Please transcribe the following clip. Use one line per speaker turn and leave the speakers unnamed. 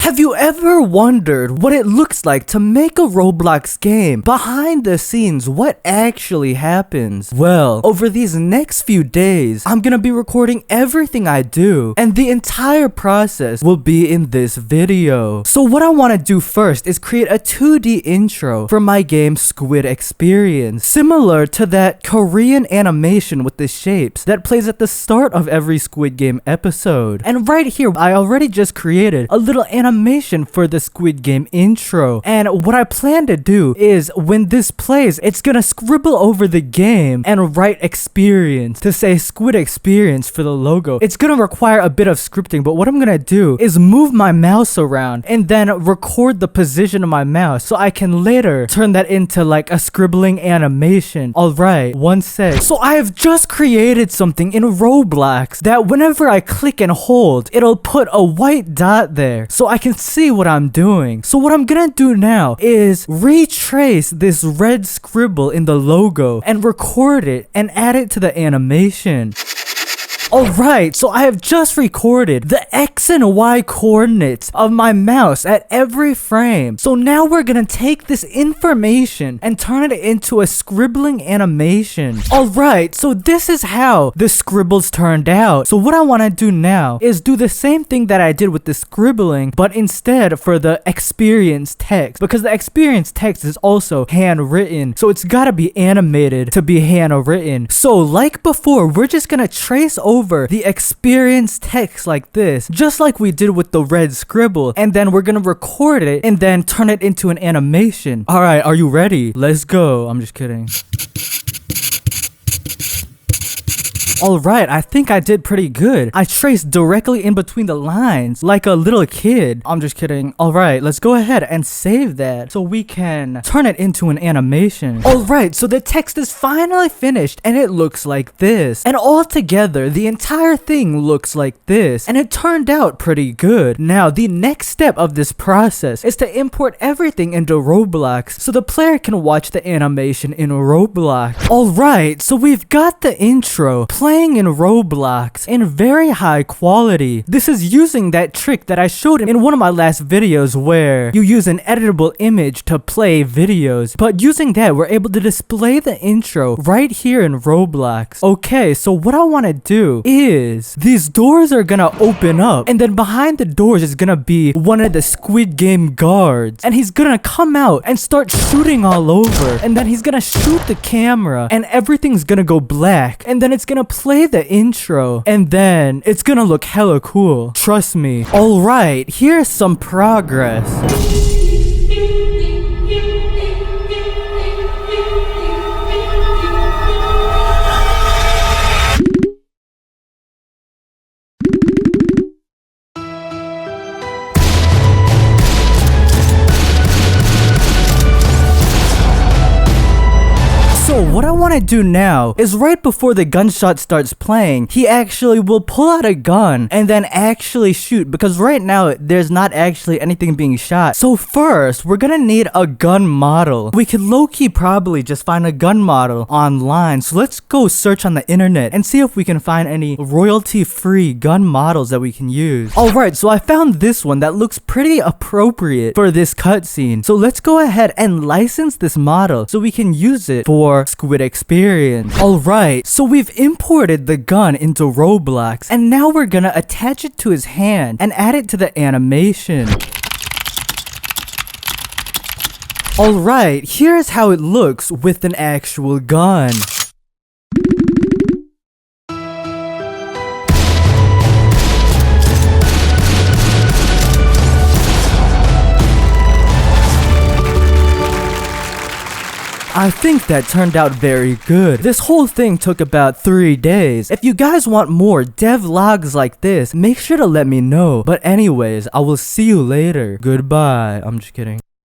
Have you ever wondered what it looks like to make a Roblox game? Behind the scenes, what actually happens? Well, over these next few days, I'm gonna be recording everything I do, and the entire process will be in this video. So what I want to do first is create a 2D intro for my game Squid Experience, similar to that Korean animation with the shapes that plays at the start of every Squid Game episode. And right here, I already just created a little animation for the Squid Game intro, and what I plan to do is when this plays, it's gonna scribble over the game and write experience to say Squid Experience for the logo. It's gonna require a bit of scripting, but what I'm gonna do is move my mouse around and then record the position of my mouse so I can later turn that into like a scribbling animation. Alright, one sec. So I have just created something in Roblox that whenever I click and hold, it'll put a white dot there so I can see what I'm doing. So what I'm gonna do now is retrace this red scribble in the logo and record it and add it to the animation. Alright, so I have just recorded the X and Y coordinates of my mouse at every frame. So now we're gonna take this information and turn it into a scribbling animation. Alright, so this is how the scribbles turned out. So what I want to do now is do the same thing that I did with the scribbling, but instead for the experience text, because the experience text is also handwritten, so it's gotta be animated to be handwritten. So like before, we're just gonna trace over the experience text like this, just like we did with the red scribble, and then we're gonna record it and then turn it into an animation. Alright, are you ready? Let's go. I'm just kidding. Alright, I think I did pretty good. I traced directly in between the lines like a little kid. I'm just kidding. Alright, let's go ahead and save that so we can turn it into an animation. Alright, so the text is finally finished and it looks like this. And all together, the entire thing looks like this. And it turned out pretty good. Now, the next step of this process is to import everything into Roblox so the player can watch the animation in Roblox. Alright, so we've got the intro playing in Roblox in very high quality. This is using that trick that I showed in one of my last videos where you use an editable image to play videos. But using that, we're able to display the intro right here in Roblox. Okay, so what I want to do is these doors are gonna open up, and then behind the doors is gonna be one of the Squid Game guards, and he's gonna come out and start shooting all over, and then he's gonna shoot the camera and everything's gonna go black, and then it's gonna play the intro, and then it's gonna look hella cool. Trust me. Alright, here's some progress. So what I want to do now is right before the gunshot starts playing, he actually will pull out a gun and then actually shoot, because right now there's not actually anything being shot. So first, we're gonna need a gun model. We could low-key probably just find a gun model online. So let's go search on the internet and see if we can find any royalty-free gun models that we can use. Alright, so I found this one that looks pretty appropriate for this cutscene. So let's go ahead and license this model so we can use it for Squid Experience. Alright, so we've imported the gun into Roblox, and now we're gonna attach it to his hand and add it to the animation. Alright, here's how it looks with an actual gun. I think that turned out very good. This whole thing took about 3 days. If you guys want more devlogs like this, make sure to let me know. But anyways, I will see you later. Goodbye. I'm just kidding.